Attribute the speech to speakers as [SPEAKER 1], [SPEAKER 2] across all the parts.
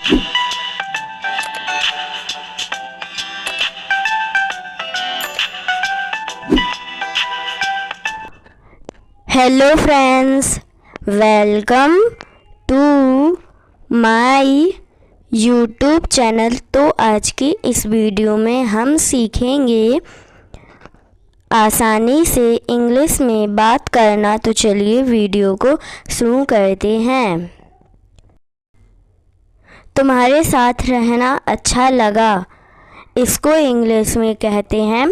[SPEAKER 1] Hello friends, welcome to my YouTube channel. तो आज की इस वीडियो में हम सीखेंगे आसानी से इंग्लिश में बात करना। तो चलिए वीडियो को शुरू करते हैं। तुम्हारे साथ रहना अच्छा लगा, इसको इंग्लिश में कहते हैं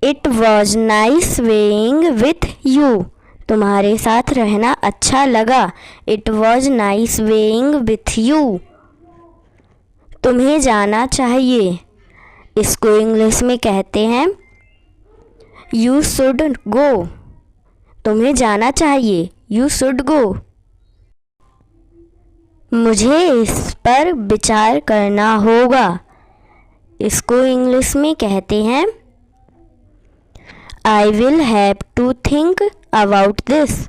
[SPEAKER 1] it was nice being with you. तुम्हारे साथ रहना अच्छा लगा, it was nice being with you. तुम्हें जाना चाहिए, इसको इंग्लिश में कहते हैं यू शुड गो। तुम्हें जाना चाहिए, यू शुड गो। मुझे इस पर विचार करना होगा, इसको इंग्लिश में कहते हैं I will have to think about this।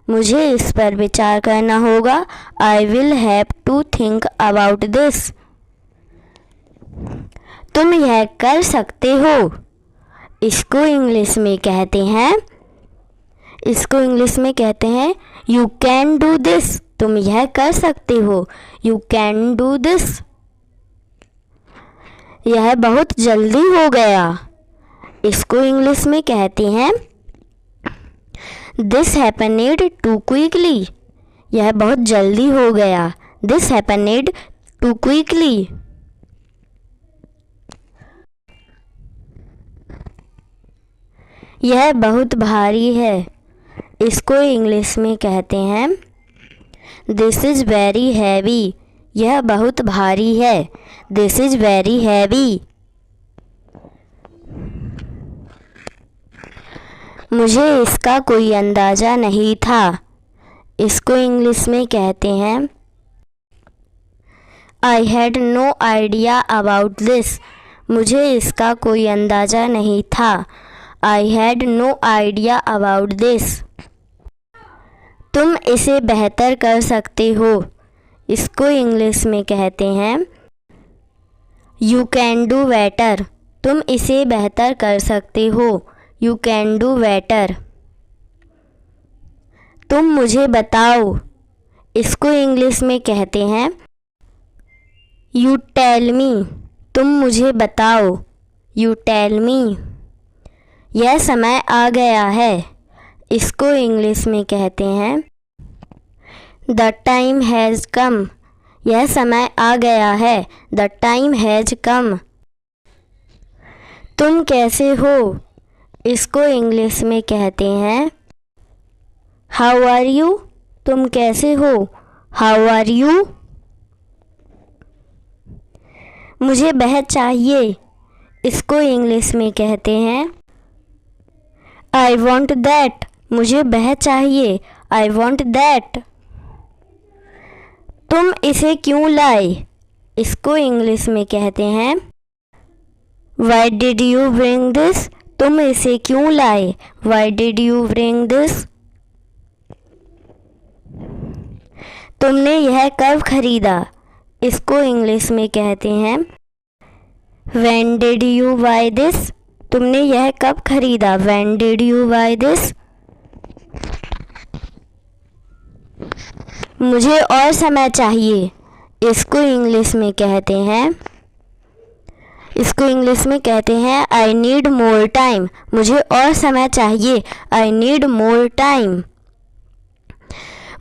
[SPEAKER 1] मुझे इस पर विचार करना होगा, I will have to think about this। तुम यह कर सकते हो, इसको इंग्लिश में कहते हैं you can do this। तुम यह कर सकते हो, you can do this। यह बहुत जल्दी हो गया, इसको इंग्लिश में कहते हैं दिस हैपेंड टू क्विकली। यह बहुत जल्दी हो गया, दिस हैपेंड टू क्विकली। यह बहुत भारी है, इसको इंग्लिश में कहते हैं दिस इज़ वेरी हैवी। यह बहुत भारी है, दिस इज़ वेरी हैवी। मुझे इसका कोई अंदाज़ा नहीं था, इसको इंग्लिश में कहते हैं I had no idea about this. मुझे इसका कोई अंदाज़ा नहीं था, I had no idea about this. तुम इसे बेहतर कर सकते हो, इसको इंग्लिश में कहते हैं यू कैन डू बेटर। तुम इसे बेहतर कर सकते हो, यू कैन डू बेटर। तुम मुझे बताओ, इसको इंग्लिश में कहते हैं यू टेल मी। तुम मुझे बताओ, यू टेल मी। यह समय आ गया है, इसको इंग्लिश में कहते हैं द टाइम हैज़ कम। यह समय आ गया है, द टाइम हैज़ कम। तुम कैसे हो, इसको इंग्लिश में कहते हैं हाउ आर यू। तुम कैसे हो, हाउ आर यू। मुझे वह चाहिए, इसको इंग्लिश में कहते हैं आई वॉन्ट दैट। मुझे वह चाहिए, आई वॉन्ट दैट। तुम इसे क्यों लाए, इसको इंग्लिश में कहते हैं why did you bring this. तुम इसे क्यों लाए, why did you bring this. तुमने यह कब खरीदा, इसको इंग्लिश में कहते हैं when did you buy this. तुमने यह कब खरीदा, when did you buy this. मुझे और समय चाहिए, इसको इंग्लिश में कहते हैं आई नीड मोर टाइम। मुझे और समय चाहिए, आई नीड मोर टाइम।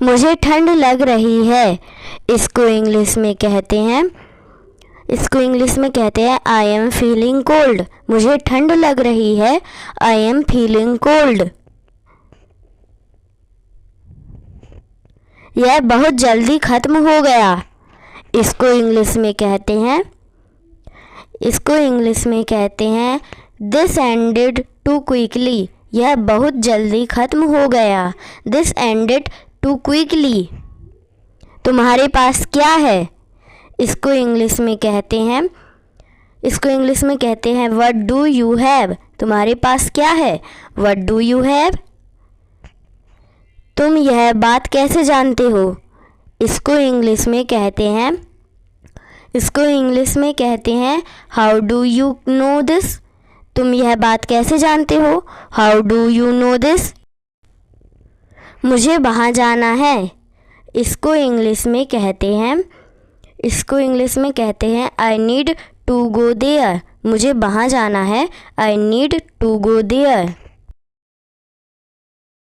[SPEAKER 1] मुझे ठंड लग रही है, इसको इंग्लिश में कहते हैं आई एम फीलिंग कोल्ड। मुझे ठंड लग रही है, आई एम फीलिंग कोल्ड। यह बहुत जल्दी ख़त्म हो गया, इसको इंग्लिश में कहते हैं दिस एंडेड टू क्विकली। यह बहुत जल्दी ख़त्म हो गया, दिस एंडेड टू क्विकली। तुम्हारे पास क्या है, इसको इंग्लिश में कहते हैं व्हाट डू यू हैव। तुम्हारे पास क्या है, व्हाट डू यू हैव। तुम यह बात कैसे जानते हो, इसको इंग्लिश में कहते हैं how do you know this. तुम यह बात कैसे जानते हो? How do you know this. मुझे वहाँ जाना है। इसको इंग्लिश में कहते हैं I need to go there. मुझे वहाँ जाना है। I need to go there.